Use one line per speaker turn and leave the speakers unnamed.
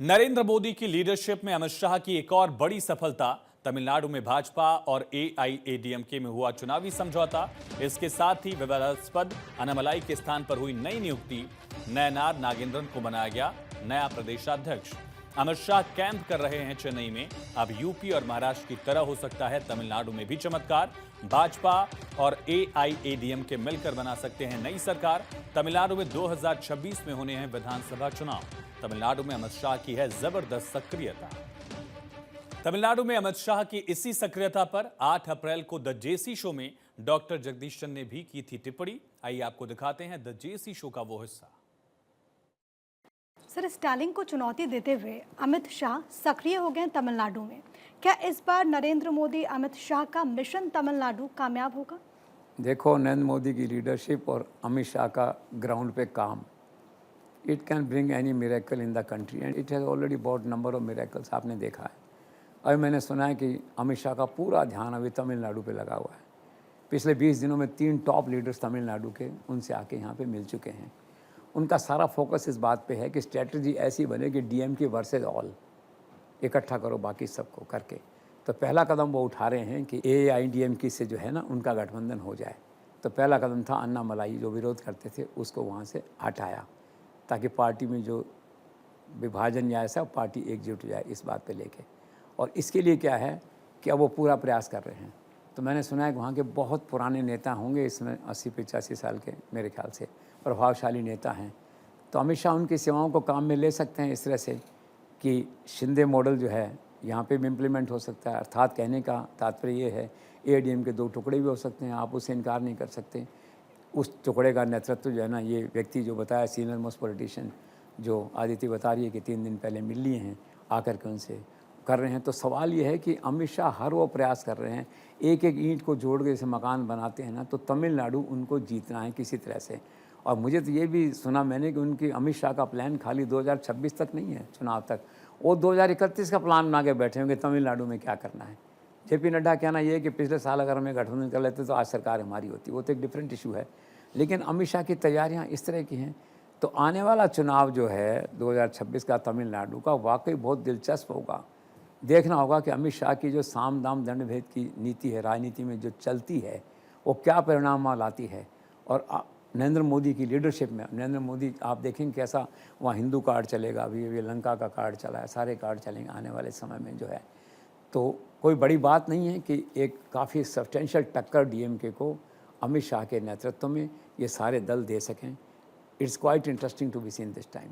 नरेंद्र मोदी की लीडरशिप में अमित शाह की एक और बड़ी सफलता। तमिलनाडु में भाजपा और एआईएडीएमके में हुआ चुनावी समझौता। इसके साथ ही विवादास्पद अनामलाई के स्थान पर हुई नई नियुक्ति। नयनार नागेंद्रन को बनाया गया नया प्रदेशाध्यक्ष। अमित शाह कैंप कर रहे हैं चेन्नई में। अब यूपी और महाराष्ट्र की तरह हो सकता है तमिलनाडु में भी चमत्कार। भाजपा और एआईएडीएमके मिलकर बना सकते हैं नई सरकार। तमिलनाडु में 2026 में होने हैं विधानसभा चुनाव। तमिलनाडु में अमित शाह की है जबरदस्त सक्रियता। तमिलनाडु में अमित शाह की इसी सक्रियता पर 8 अप्रैल को द जेसी शो में डॉक्टर जगदीशन ने भी की थी टिप्पणी। आइए आपको दिखाते हैं द जेसी शो का वो हिस्सा।
सर, स्टालिन को चुनौती देते हुए अमित शाह सक्रिय हो गए तमिलनाडु में। क्या इस बार नरेंद्र मोदी अमित शाह का मिशन तमिलनाडु कामयाब होगा?
देखो, नरेंद्र मोदी की लीडरशिप और अमित शाह का ग्राउंड पे काम, it can bring any miracle in the country and it has already bought number of miracles. आपने देखा है। अभी मैंने सुना है कि अमित शाह का पूरा ध्यान अभी तमिलनाडु पे लगा हुआ है। पिछले 20 दिनों में 3 टॉप लीडर्स तमिलनाडु के उनसे आके यहाँ पे मिल चुके हैं। उनका सारा फोकस इस बात पे है कि स्ट्रेटजी ऐसी बने कि डीएमके वर्सेस ऑल, इकट्ठा करो बाकी सबको करके। तो पहला कदम वो उठा रहे हैं कि एआईडीएमके से जो है ना उनका गठबंधन हो जाए। तो पहला कदम था अन्नामलाई जो विरोध करते थे उसको वहाँ से हटाया, ताकि पार्टी में जो विभाजन या ऐसा पार्टी एकजुट हो जाए इस बात पे लेके। और इसके लिए क्या है कि अब वो पूरा प्रयास कर रहे हैं। तो मैंने सुना है कि वहाँ के बहुत पुराने नेता होंगे इसमें, 80-85 साल के मेरे ख्याल से प्रभावशाली नेता हैं। तो अमित शाह उनकी सेवाओं को काम में ले सकते हैं इस तरह से कि शिंदे मॉडल जो है यहाँ पे भी इम्प्लीमेंट हो सकता है। अर्थात कहने का तात्पर्य ये है एआईडीएम के 2 टुकड़े भी हो सकते हैं, आप उससे इनकार नहीं कर सकते। उस टुकड़े का नेतृत्व जो है ना, ये व्यक्ति जो बताया सीनियर मोस्ट पॉलिटिशियन जो आदित्य बता रही है कि 3 दिन पहले मिल लिए हैं, आकर के उनसे कर रहे हैं। तो सवाल ये है कि अमित शाह हर वो प्रयास कर रहे हैं, एक एक ईंट को जोड़ के जैसे मकान बनाते हैं ना, तो तमिलनाडु उनको जीतना है किसी तरह से। और मुझे तो ये भी सुना मैंने कि उनकी अमित शाह का प्लान खाली 2026 तक नहीं है चुनाव तक, वो 2031 का प्लान बना के बैठे होंगे तमिलनाडु में क्या करना है। जेपी नड्डा कहना ये है कि पिछले साल अगर हमें गठबंधन कर लेते तो आज सरकार हमारी होती, वो तो एक डिफरेंट इशू है। लेकिन अमित शाह की तैयारियां इस तरह की हैं। तो आने वाला चुनाव जो है 2026 का तमिलनाडु का, वाकई बहुत दिलचस्प होगा। देखना होगा कि अमित शाह की जो साम दाम दंड भेद की नीति है, राजनीति में जो चलती है, वो क्या परिणाम लाती है। और नरेंद्र मोदी की लीडरशिप में, नरेंद्र मोदी आप देखेंगे कैसा वहाँ हिंदू कार्ड चलेगा, अभी लंका का कार्ड चला है, सारे कार्ड चलेंगे आने वाले समय में जो है। तो कोई बड़ी बात नहीं है कि एक काफ़ी सब्सटेंशियल टक्कर डीएमके को अमित शाह के नेतृत्व में ये सारे दल दे सकें। It's quite interesting to be seen this time.